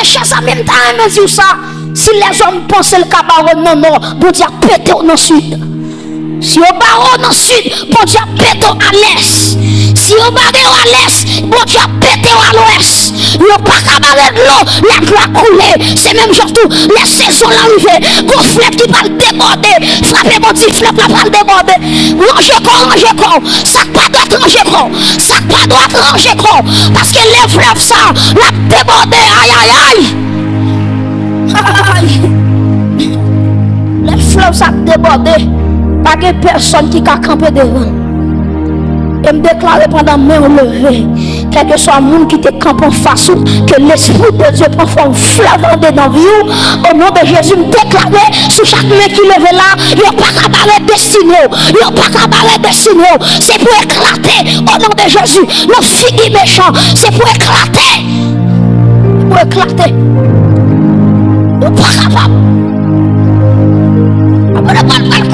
cher ça même temps, mais dire ça. Si les hommes pensent le cabaret, non, bon Dieu pété au sud. Si au barreau dans le sud, bon Dieu pété à l'est. Si au barreau à l'est, bon Dieu pété à l'ouest. Il n'y a pas cabaret de l'eau, la doit couler. C'est même surtout les saisons l'arrivée. Gros fleuve qui va déborder. Frappez mon petit fleuve, la va déborder. Rangez corps. Ça pas doit ranger corps. Ça pas doit ranger corps. Parce que les fleuves, ça, la déborder. Aïe. Les fleuves, ça déborder. Pas de personne qui a campé devant. Et me déclarer pendant main levée, quel que soit le monde qui te campe en face, que l'Esprit de Dieu prend forme fleuve dans vie. Au nom de Jésus, me déclarer sur chaque main qui lève là, il n'y a pas qu'à barrer destiné. Il n'y a pas qu'à barrer destiné. C'est pour éclater au nom de Jésus. Nos filles méchants, c'est pour éclater. Pour éclater. Ou pas capable. On va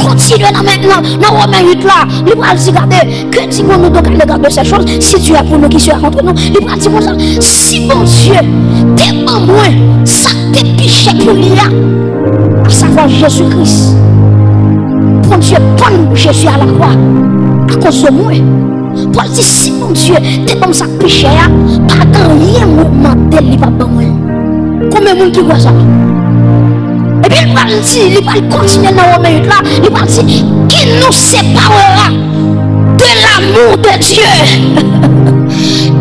continuer maintenant dans Romains 8 là. Il va dire, regardez, que dit-nous donc regarder ces choses. Si Dieu a pour nous qui soit contre nous, il va dire ça. Si mon Dieu t'es en moi, ça t'est piché pour lui, à savoir Jésus-Christ. Bon Dieu, prends Jésus à la croix à cause de moi. Paul dit, si mon Dieu t'es comme ça piché, pas de rien me il va pas moi. Combien de monde qui voit ça? Et puis il va continuer dans Romains 8 là, il va dire qui nous séparera de l'amour de Dieu.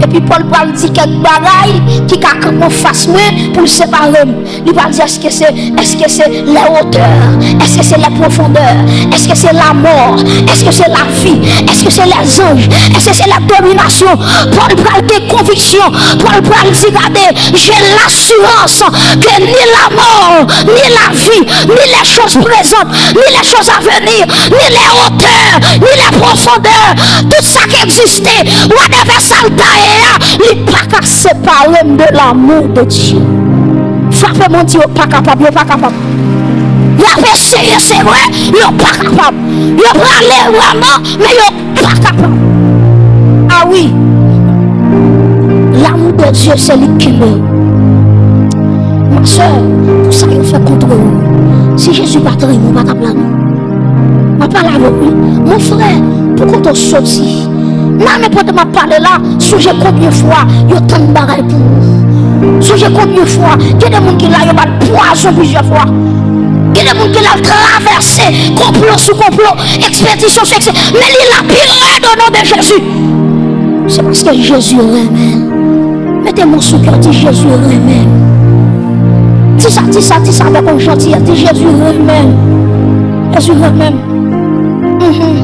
Et puis Paul va dire quelques bagailles qui a comme face moi pour le séparer. Il va dire est-ce que c'est la hauteur, est-ce que c'est la profondeur, est-ce que c'est la mort, est-ce que c'est la vie, est-ce que c'est les anges, est-ce que c'est la domination. Paul va des convictions, Paul va dire regardez, j'ai l'assurance que ni la mort, ni la vie, ni les choses présentes, ni les choses à venir, ni les hauteurs, ni les profondeurs, tout ça qui existait, whatever ça il n'est pas qu'à séparer de l'amour de Dieu. Frappez mon Dieu, pas capable, pas capable. Il a essayé, c'est vrai, il n'est pas capable. Il a parlé vraiment, mais il n'est pas capable. Ah oui, l'amour de Dieu, c'est lui qui meurt. Ma soeur, tout ça, il fait contre vous. Si Jésus pas très, il ne va pas capable. Je ne parle avec lui. Mon frère, pourquoi tu es sorti? Non, mais pour te parler là, songez combien de fois il y a tant de bagailles pour vous. Songez combien de fois il y a des gens qui l'ont eu poison plusieurs fois. Il y a des gens qui l'ont traversé, complot sous complot, expédition sur expédition. Mais il a pire au nom de Jésus. C'est parce que Jésus remet. Mettez mon sous cœur, dit Jésus remet. Dis ça avec un gentil, dit Jésus remet. Jésus remet.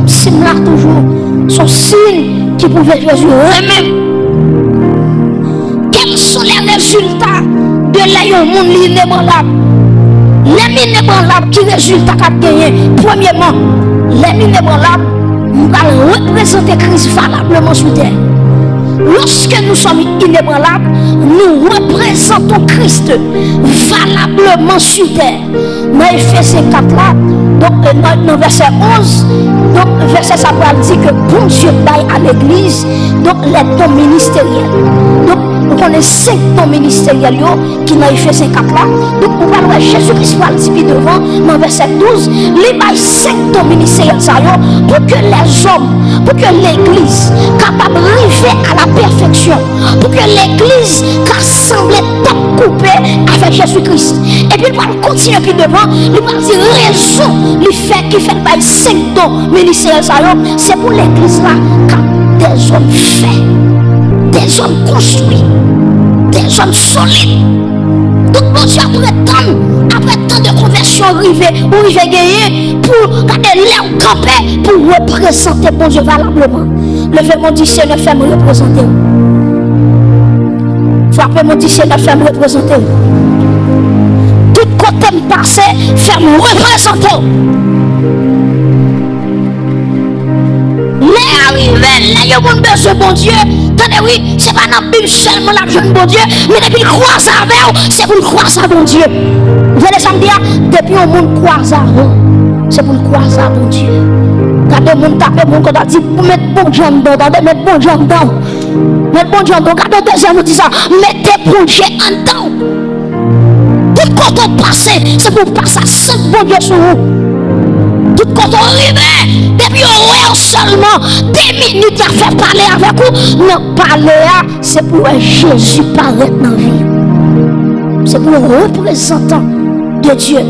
Signe là toujours. Son signe qui pouvait Jésus remet. Quels sont les résultats de l'aïon monde inébranlable? Les inébranlables qui résultent à gagner. Premièrement, les inébranlables vont représenter Christ valablement sur terre. Lorsque nous sommes inébranlables, nous représentons Christ valablement sur terre. Dans Ephésiens 4 là, donc dans verset 11, donc verset ça peut dire que bon Dieu baille à l'église, donc les dons ministériels. Donc on connaît 5 dons ministériels qui dans Ephésiens 4 là. Donc on va voir Jésus-Christ va le dire devant dans verset 12, les baille 5 dons ministériels pour que les hommes, pour que l'église capable d'arriver à la perfection, pour que l'église semble top coupé avec Jésus-Christ. Et puis il va continuer puis devant, il va dire raison, il fait qui fait par 5 dons ministériels, c'est pour l'église là quand des hommes faits, des hommes construits, des hommes solides. Donc bon Dieu après tant de conversions arrivées, ou il va gagner pour garder l'air campé, pour représenter bon Dieu valablement. Levez mon Dieu, c'est le fait me représenter. Frappez mon Dieu, c'est le fait me représenter. Tout côté me passer, fait me représenter. Les arrivés, les gens de ce bon Dieu, tenez oui, c'est pas dans la Bible seulement la jeune bon Dieu, mais depuis croire ça avec, c'est pour croire ça bon Dieu. Vous allez ça me dire, depuis le monde croire ça, c'est pour croire ça bon Dieu. Quand le monde tape, le monde a dit, pour mettre bon Dieu dedans, mettre bon Dieu dedans. Mettre bon Dieu dedans, quand le deuxième nous dit ça, mettez bon Dieu dedans. Tout quand on passe, c'est pour passer à 5 bon Dieu sur vous. Tout quand on arrive, depuis on seulement 2 minutes à faire parler avec vous. Non, parler, c'est pour Jésus paraître dans la vie. C'est pour représentant de Dieu.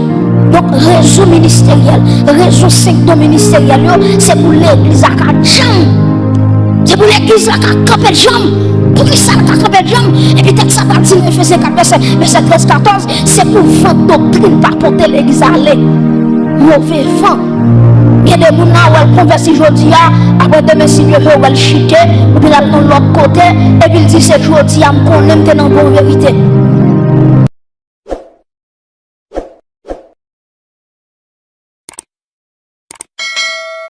Donc, réseau ministériel, réseau secteur ministériel, c'est pour l'église à 4 jambes. C'est pour l'église à 4 jambes. Pour qui ça a 4 jambes? Et puis, peut-être ça va dire, Ephésiens 4, verset 13-14, c'est pour votre doctrine, pas porter l'église à aller. Mauvais vent. Il y a des gens qui ont conversé aujourd'hui, après demain, si Dieu veut, chuter, ou bien dans l'autre côté, et puis il dit, c'est aujourd'hui, je connais dans la bonne vérité.